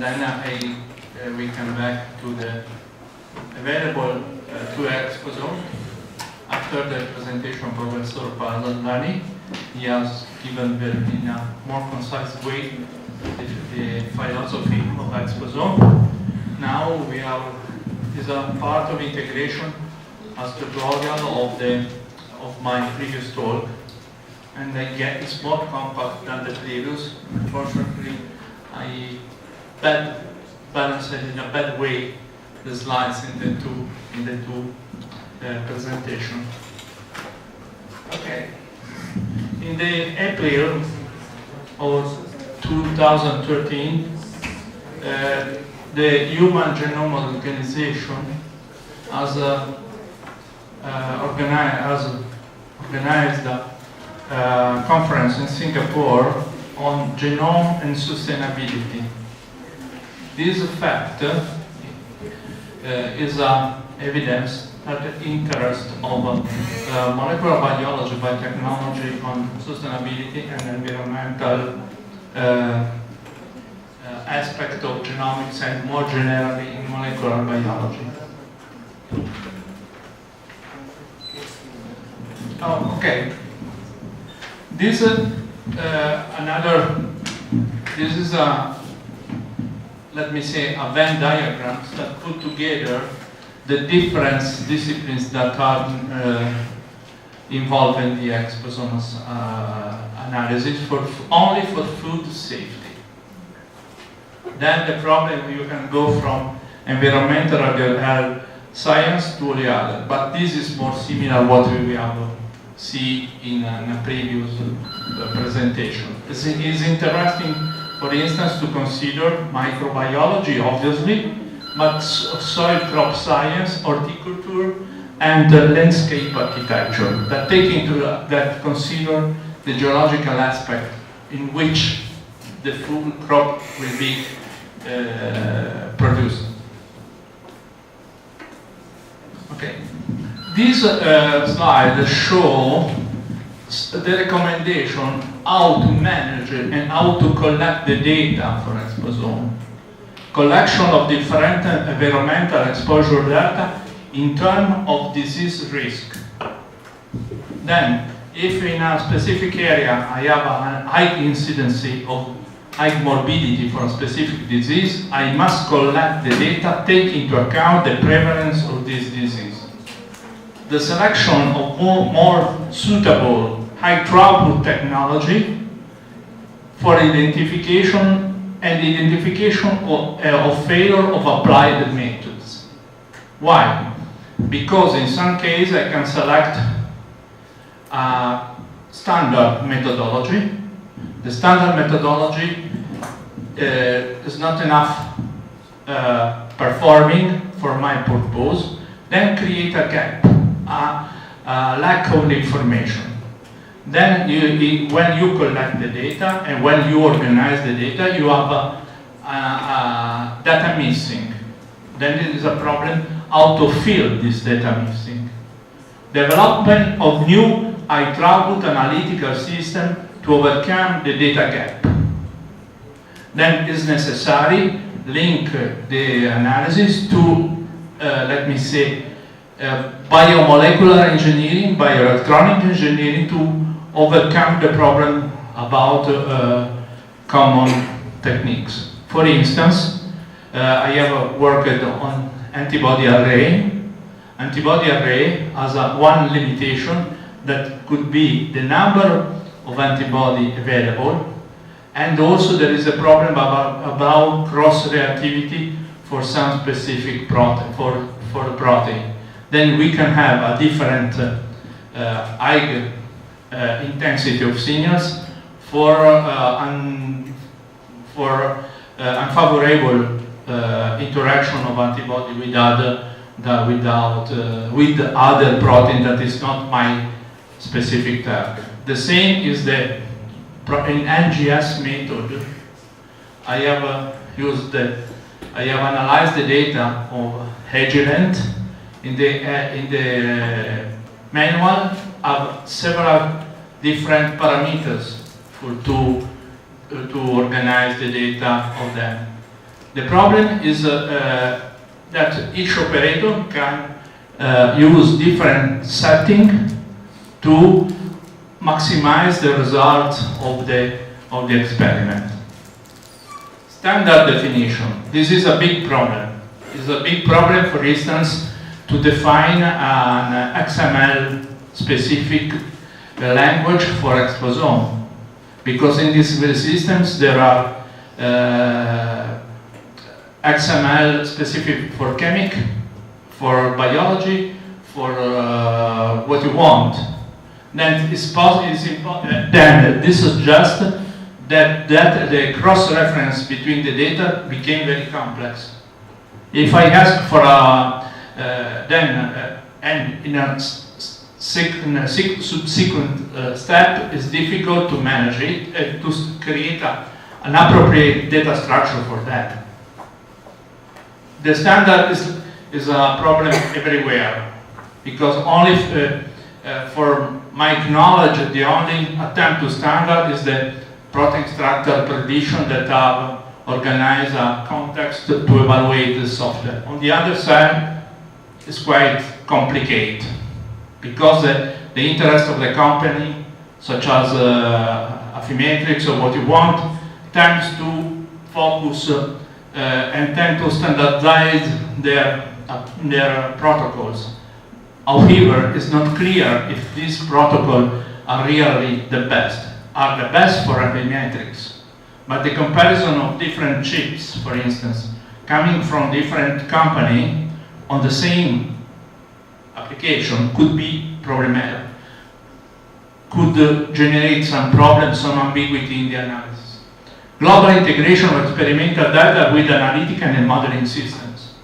then we come back to the available to exposome. After the presentation of Professor Paladani, he has given in a more concise way the philosophy of exposome. Now we have is a part of integration as tutorial of my previous talk, and it's more compact than the previous. Unfortunately, I balanced in a bad way the slides in the two presentation. Okay. In the April of 2013, the Human Genome Organization has organized a conference in Singapore on genome and sustainability. This fact is evidence that the interest of molecular biology, biotechnology on sustainability and environmental aspect of genomics and more generally in molecular biology. Oh, okay. This is a, let me say, a Venn diagram that put together the different disciplines that are involved in the exposomes analysis only for food safety. Then the problem, you can go from environmental science to the other, but this is more similar what we have seen in a previous presentation. It is interesting, for instance, to consider microbiology, obviously, but soil crop science, horticulture, and landscape architecture that consider the geological aspect in which the food crop will be produced. Okay, this slide shows the recommendation how to manage and how to collect the data for exposome. Collection of different environmental exposure data in terms of disease risk. Then, if in a specific area I have a high incidency of high morbidity for a specific disease, I must collect the data, take into account the prevalence of this disease. The selection of more suitable high throughput technology for identification of failure of applied methods. Why? Because in some cases I can select a standard methodology. The standard methodology is not enough performing for my purpose, then create a gap, a lack of information. Then when you collect the data and when you organize the data, you have data missing. Then it is a problem how to fill this data missing. Development of new high throughput analytical system to overcome the data gap. Then it is necessary link the analysis to, let me say, biomolecular engineering, bioelectronic engineering to overcome the problem about common techniques. For instance, I have worked on antibody array. Antibody array has one limitation that could be the number of antibody available, and also there is a problem about cross-reactivity for some specific protein, for the protein. Then we can have a different high intensity of signals for unfavorable interaction of antibody with other protein that is not my specific target. The same is in NGS method. I have analyzed the data of Agilent. In the manual have several different parameters to organize the data of them. The problem is that each operator can use different settings to maximize the results of the experiment. Standard definition. This is a big problem. It's a big problem, for instance, to define an XML specific language for exposome. Because in these systems there are XML specific for chemic, for biology, for what you want. Then this suggests that the cross-reference between the data became very complex. If I ask for and in a subsequent step, it's difficult to manage it and to create an appropriate data structure for that. The standard is a problem everywhere, because only for my knowledge, the only attempt to standard is the protein structure prediction that have organized a context to evaluate the software. On the other side, it's quite complicated, because the interest of the company, such as Affymetrix or what you want, tends to focus and tend to standardize their protocols. However, it's not clear if these protocols are really the best for Affymetrix. But the comparison of different chips, for instance, coming from different company on the same application could be problematic, could generate some problems, some ambiguity in the analysis. Global integration of experimental data with analytical and modeling systems.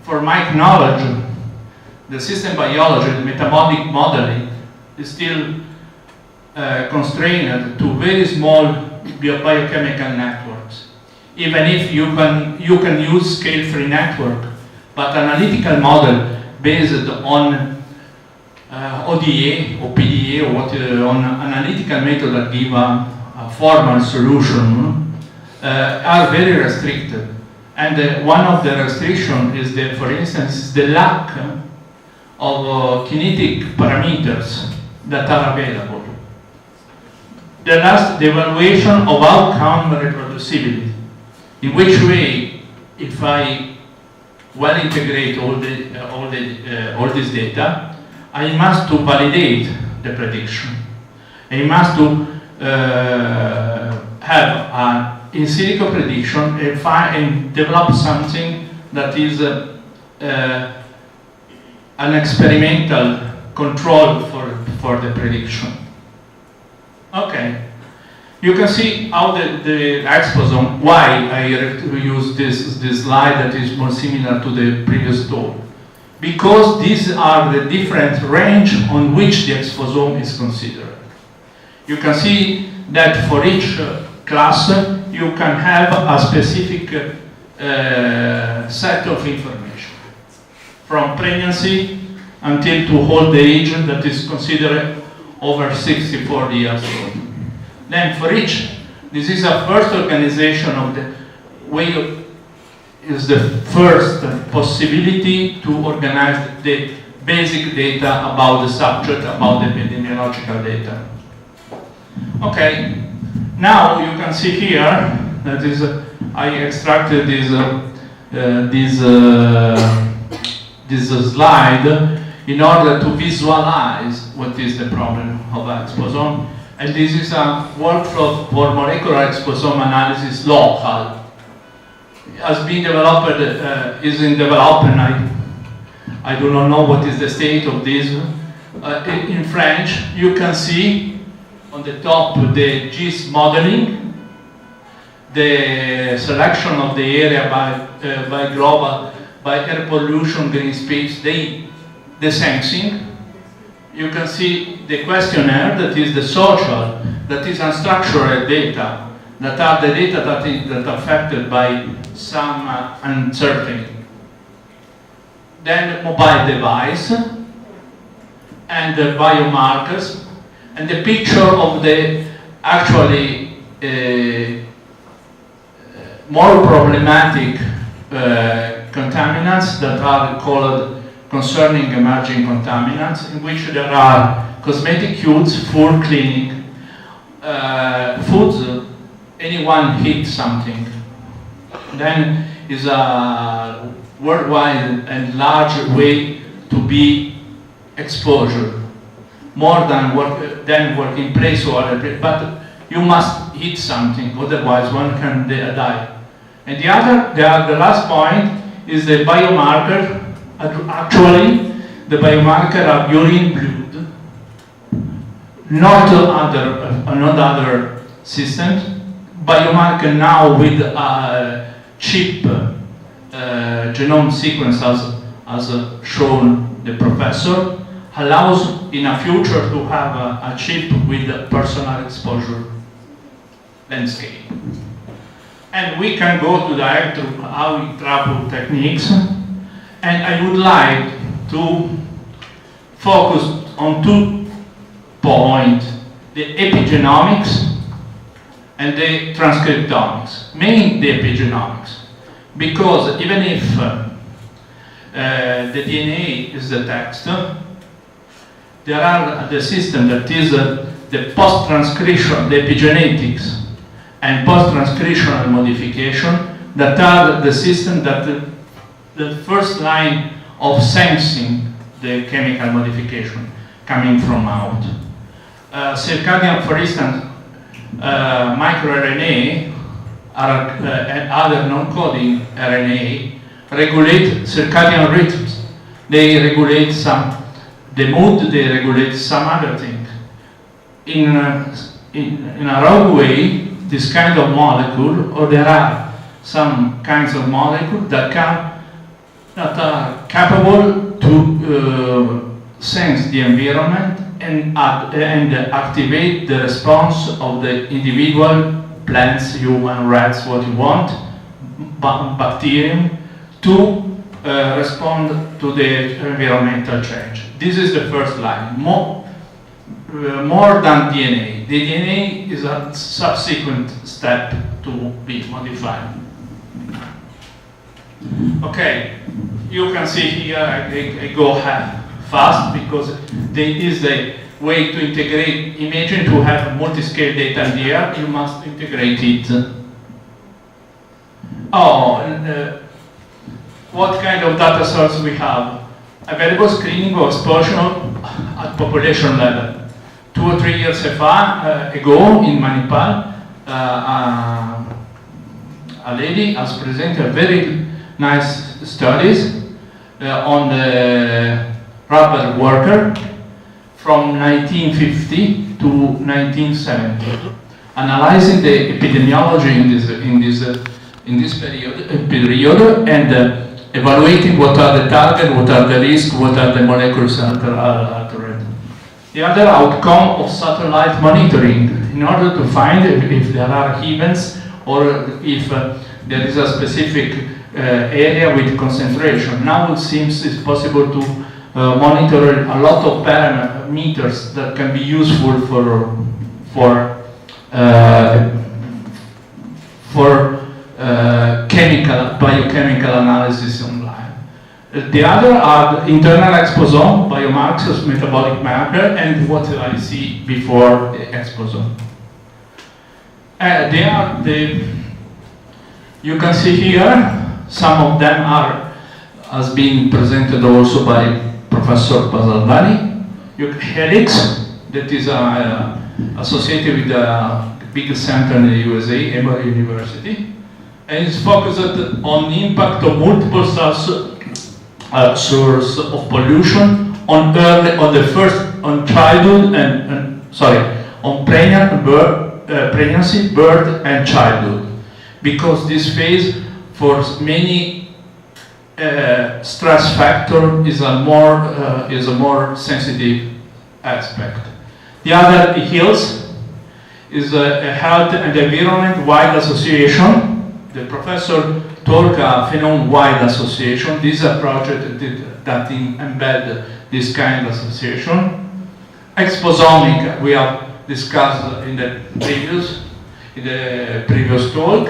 For my knowledge, the system biology, the metabolic modeling, is still constrained to very small biochemical networks. Even if you can use scale-free network, but analytical model based on ODA or PDA or on analytical method that give a formal solution are very restricted. And one of the restrictions is that, for instance, the lack of kinetic parameters that are available. The last, the evaluation of outcome reproducibility. In which way, if I well integrate all this data, I must to validate the prediction. I must to have an in silico prediction and develop something that is an experimental control for the prediction. Okay, you can see how the exposome, why I use this slide that is more similar to the previous talk. Because these are the different range on which the exposome is considered. You can see that for each class, you can have a specific set of information. From pregnancy until to old age that is considered over 64 years old. Then for each, this is a first organization of the way is the first possibility to organize the basic data about the subject, about the epidemiological data. Okay, now you can see here that is I extracted this slide in order to visualize what is the problem of exposome. And this is a workflow for molecular exposome analysis local. It has been developed, is in development. I do not know what is the state of this. In French, you can see on the top the GIS modeling, the selection of the area by global, by air pollution, green space, the sensing. You can see the questionnaire, that is the social, that is unstructured data, that are the data that are affected by some uncertainty. Then mobile device, and the biomarkers, and the picture of the actually more problematic contaminants that are called concerning emerging contaminants, in which there are cosmetic foods, food cleaning, foods, anyone hit something, then is a worldwide and large way to be exposure, more than working place or other place, but you must hit something, otherwise one can die. And the last point is the biomarker. Actually, the biomarker are urine blood, not other systems. Biomarker now with chip genome sequence, as shown the professor, allows in a future to have a chip with a personal exposure landscape. And we can go to direct to how we travel techniques. And I would like to focus on 2 points, the epigenomics and the transcriptomics, mainly the epigenomics. Because even if the DNA is the text, there are the system that is the post-transcription, the epigenetics, and post-transcriptional modification that are the system that the first line of sensing the chemical modification coming from out. Circadian, for instance, microRNA and other non-coding RNA regulate circadian rhythms. They regulate the mood, they regulate some other thing. In a wrong way, this kind of molecule, or there are some kinds of molecules that are capable to sense the environment and activate the response of the individual plants, human, rats, what you want, bacterium, to respond to the environmental change. This is the first line. More than DNA. The DNA is a subsequent step to be modified. Okay, you can see here I go fast because there is a way to integrate. Imagine to have multi-scale data here, you must integrate it. What kind of data source we have? Available screening of exposure at population level. 2 or 3 years ago in Manipal, a lady has presented very nice studies on the rubber worker from 1950 to 1970, analyzing the epidemiology in this period and evaluating what are the targets, what are the risks, what are the molecules that are altered. The other outcome of satellite monitoring, in order to find if there are events or if there is a specific area with concentration. Now it seems it's possible to monitor a lot of parameters that can be useful for biochemical analysis online. The other are the internal exposome, biomarkers, metabolic marker, and what I see before the exposome. You can see here, some of them has been presented also by Professor Basaldani. Helix, that is associated with the biggest center in the USA, Emory University, and it's focused on the impact of multiple source of pollution on childhood on pregnancy, birth, and childhood, because this phase for many stress factor is a more sensitive aspect. The other HEALS is a Health and Environment Wide Association. The professor talked a phenome-wide association. This is a project that embed this kind of association. Exposomic, we have discussed in the previous talk.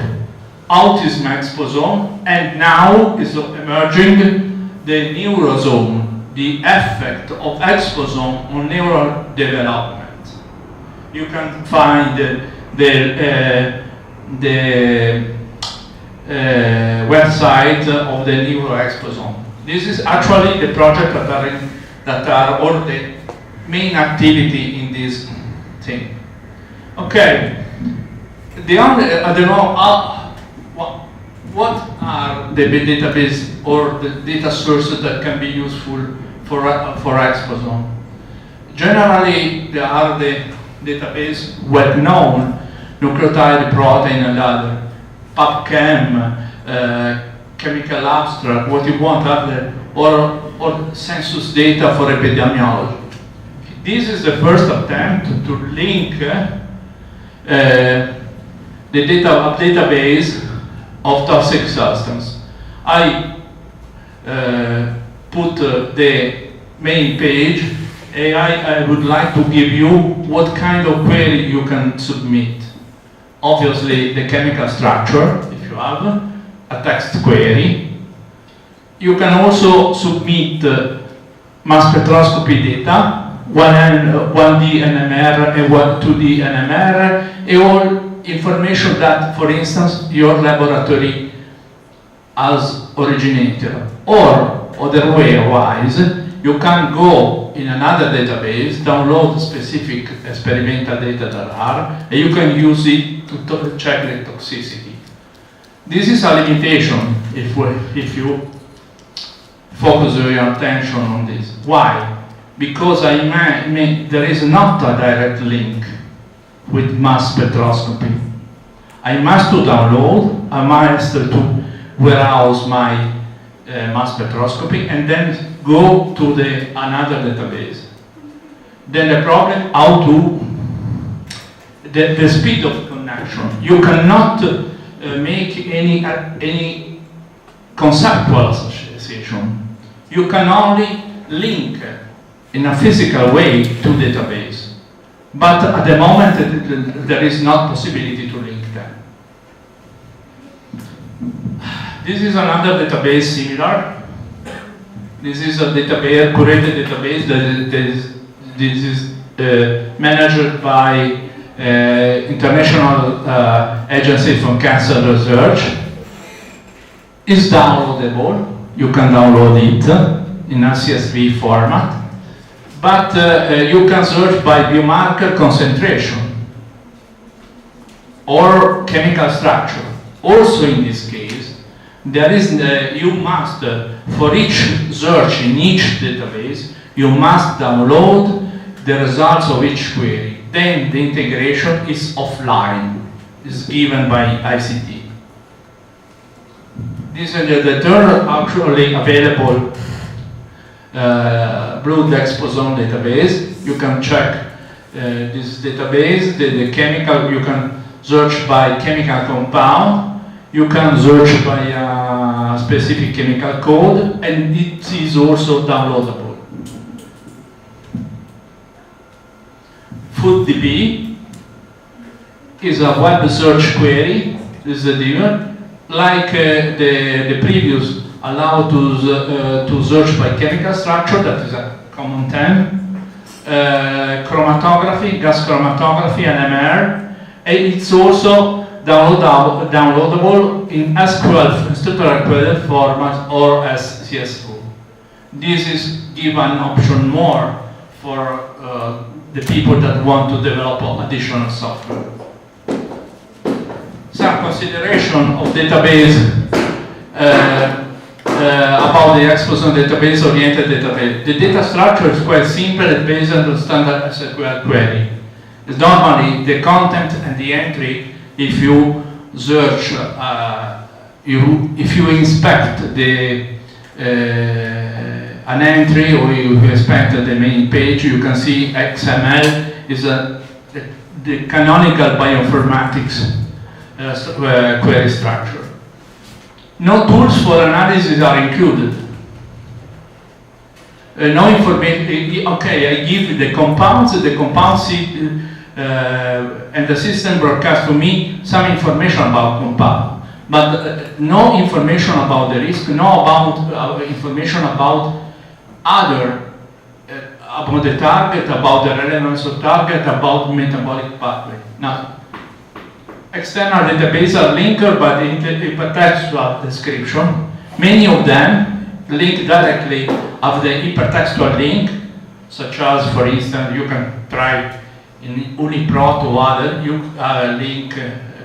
autism exposome, and now is emerging the neurosome, the effect of exposome on neural development. You can find the website of the neuroexposome. This is actually the project that are all the main activity in this thing. Okay, I don't know what are the database or the data sources that can be useful for exposome. Generally, there are the database well-known, nucleotide, protein, and other, PubChem, chemical abstract, what you want, other, or census data for epidemiology. This is the first attempt to link the database of toxic substance. I put the main page, and I would like to give you what kind of query you can submit. Obviously, the chemical structure, if you have a text query. You can also submit mass spectroscopy data, 1D NMR and 2D NMR, and all information that, for instance, your laboratory has originated. Or, otherwise, you can go in another database, download specific experimental data that are, and you can use it to check the toxicity. This is a limitation if you focus your attention on this. Why? Because there is not a direct link with mass spectroscopy. I must to download, I must to warehouse my mass spectroscopy and then go to another database. Then the problem, the speed of connection. You cannot make any conceptual association. You can only link in a physical way to database. But at the moment, there is not possibility to link them. This is another database similar. This is a database, curated database this is managed by International Agency for Cancer Research. It's downloadable. You can download it in a CSV format. But you can search by biomarker concentration or chemical structure. Also in this case, there is you must, for each search in each database, you must download the results of each query. Then the integration is offline, is given by ICT. This is the third actually available blood exposome database. You can check this database, the chemical, you can search by chemical compound, you can search by a specific chemical code, and it is also downloadable. FoodDB is a web search query. This is a different, like the previous allow to search by chemical structure, that is a common term. Chromatography, gas chromatography, NMR, and it's also downloadable in SQL, structural query format, or as CSV. This is give an option more for the people that want to develop additional software. Some consideration of database about the exposome database, oriented database. The data structure is quite simple and based on the standard SQL query. It's normally the content and the entry. If you search, if you inspect an entry, or you inspect the main page, you can see XML is the canonical bioinformatics query structure. No tools for analysis are included. No information. Okay, I give the compounds see, and the system broadcasts to me some information about compound. but no information about the risk, no about information about other, about the target, about the relevance of target, about metabolic pathway. Now, external databases are linked by the hypertextual description. Many of them link directly of the hypertextual link, such as, for instance, you can try in UniProt or other, you have a link,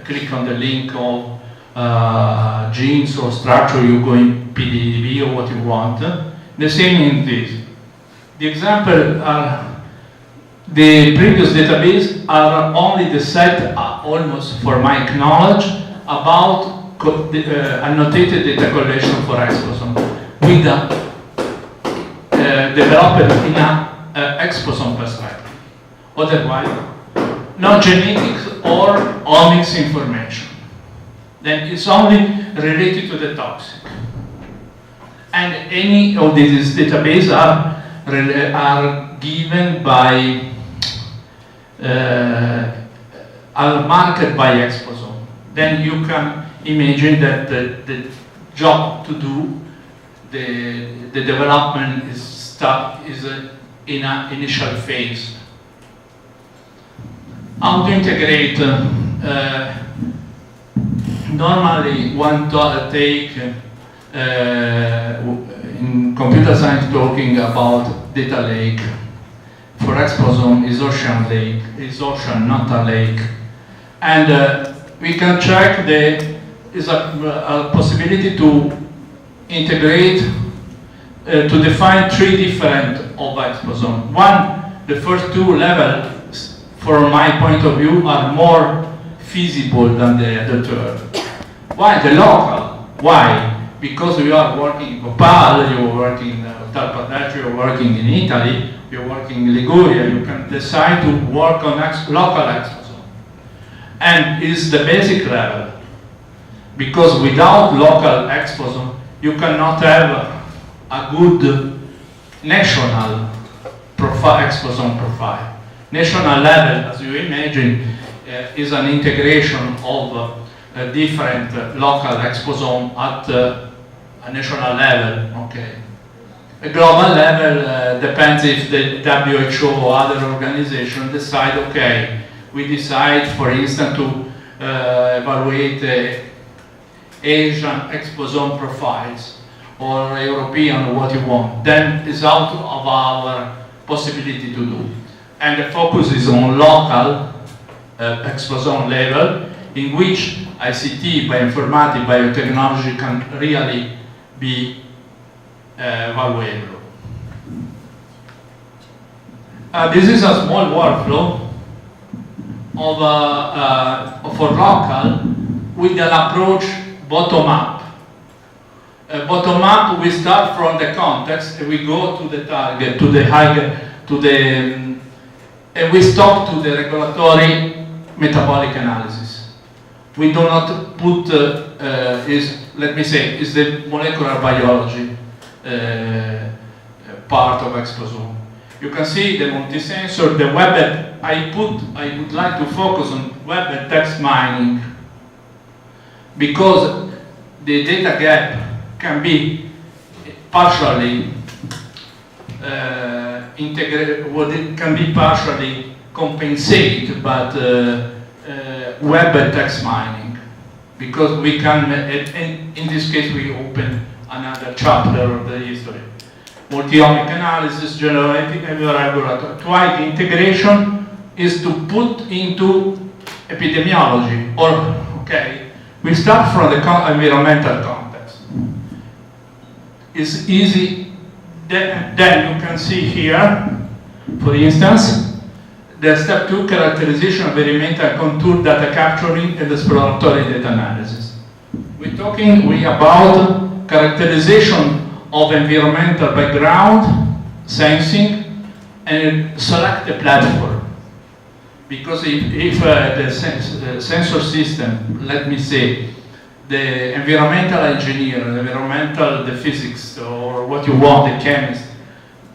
click on the link of genes or structure, you go in PDB or what you want. The same in this. The example are the previous database are only the set, almost for my knowledge, about annotated data collection for exposome with developed in an exposome perspective. Otherwise, no genetics or omics information. Then it's only related to the toxic. And any of these databases are given by, are marked by exposome. Then you can imagine that the job to do, the development is in an initial phase. How to integrate? Normally, one take in computer science talking about data lake. For exposome is ocean lake, is ocean, not a lake. And we can check is a possibility to integrate, to define 3 different of exposome. One, the first 2 levels, from my point of view, are more feasible than the third. Why the local? Why? Because we are working in Bhopal, you are working in Uttar Pradesh, you are working in Italy, you are working in Liguria, you can decide to work on local exposome. And it's the basic level. Because without local exposome, you cannot have a good national exposome profile. National level, as you imagine, is an integration of different local exposome at a national level. Okay. A global level depends if the WHO or other organization decide, okay, we decide, for instance, to evaluate Asian exposome profiles or European or what you want. Then it's out of our possibility to do. And the focus is on local exposome level, in which ICT, bioinformatics, biotechnology can really be valuable. This is a small workflow of for local with an approach bottom-up. Bottom-up, we start from the context and we go to the target, to the higher, and we stop to the regulatory metabolic analysis. We do not put, let me say, is the molecular biology part of exposome. You can see the multi-sensor, the web. I would like to focus on web text mining because the data gap can be partially integrated, what it can be partially compensated, but web text mining, because we can, in this case, we open another chapter of the history. Multi-omic analysis, generating regulatory. Why the integration is to put into epidemiology, or okay, we start from the environmental context. It's easy. Then you can see here, for instance, the step 2 characterization of environmental contour data capturing and exploratory data analysis. We're talking about characterization of environmental background, sensing, and select the platform. Because if the sensor system, let me say, the environmental engineer, the physics, or what you want, the chemist,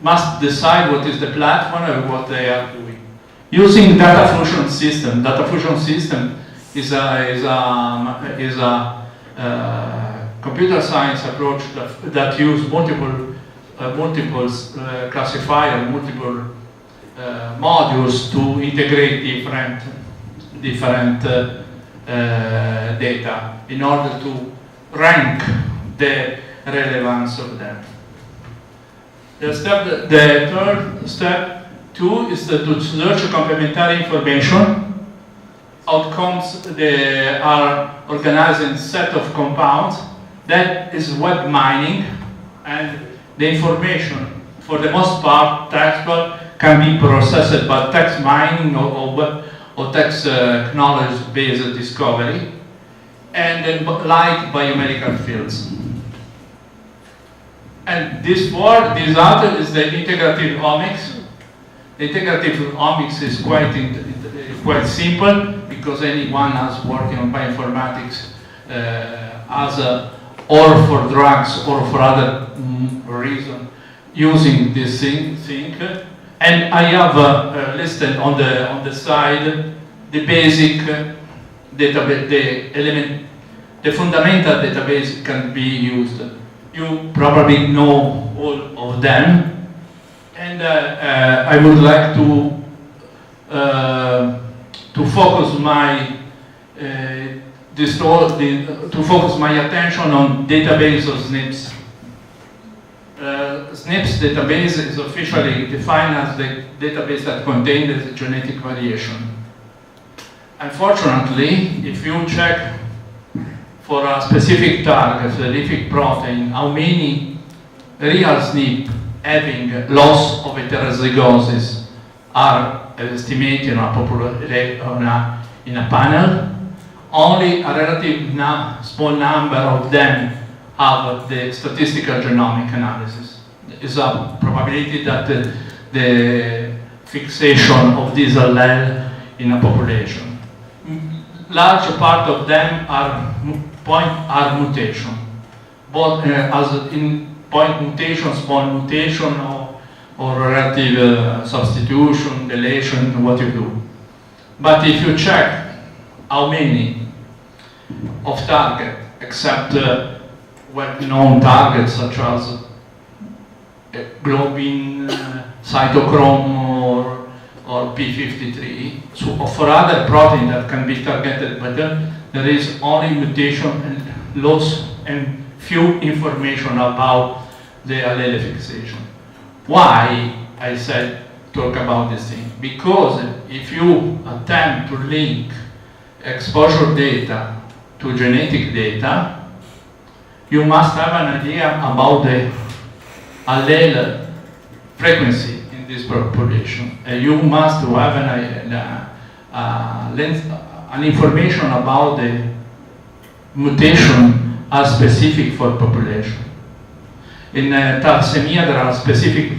must decide what is the platform and what they are doing. Using data fusion system is a computer science approach that use multiple classifier, multiple modules to integrate different data in order to rank the relevance of them. The third step, two, is to search complementary information. Outcomes are organized in a set of compounds. That is web mining, and the information, for the most part, textual, can be processed by text mining or text knowledge-based discovery, and like biomedical fields. And this other is the integrative omics. The integrative omics is quite simple, because anyone has working on bioinformatics or for drugs or for other reason using this thing. And I have listed on the side the basic database, the fundamental database can be used. You probably know all of them, and I would like to focus my attention on database of SNPs. SNPs database is officially defined as the database that contains the genetic variation. Unfortunately, if you check for a specific target, specific protein, how many real SNP having loss of heterozygosis are estimated in a panel, only a relative small number of them have the statistical genomic analysis. There is a probability that the fixation of this allele in a population. Large part of them are mutation, both as in point mutation, small mutation, or relative substitution, deletion, what you do. But if you check how many of target, except well-known targets such as globin, cytochrome, or P53, so for other proteins that can be targeted by them, there is only mutation and loss and few information about the allele fixation. Why I said talk about this thing? Because if you attempt to link exposure data to genetic data, you must have an idea about the allele frequency in this population. You must have an information about the mutation as specific for population. In thalassemia, there are specific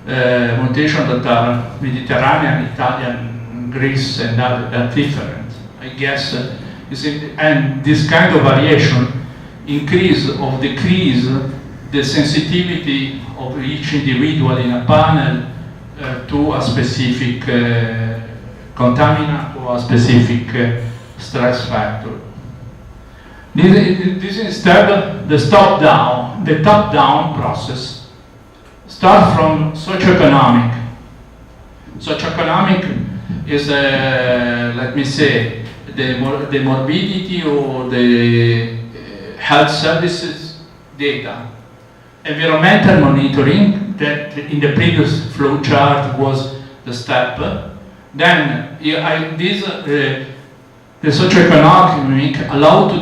mutations that are Mediterranean, Italian, Greece, and that different. I guess, and this kind of variation increase or decrease the sensitivity of each individual in a panel to a specific contaminant or a specific stress factor. This instead the top-down process starts from socioeconomic. Socioeconomic is, let me say, the morbidity or the health services data. Environmental monitoring, that in the previous flow chart was the step. Then the socioeconomic allow to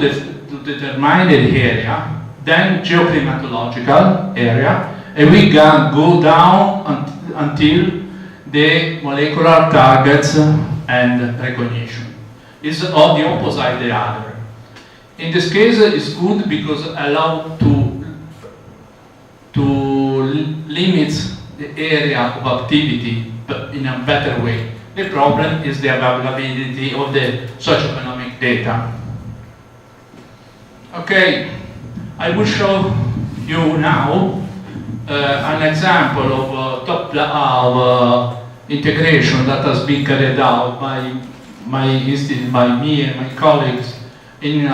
determine the area, then geoclimatological area, and we can go down until the molecular targets and recognition. It's all the opposite the other. In this case, it's good because it allows to limit the area of activity but in a better way. The problem is the availability of the socioeconomic data. Okay, I will show you now an example of top-down integration that has been carried out by me and my colleagues in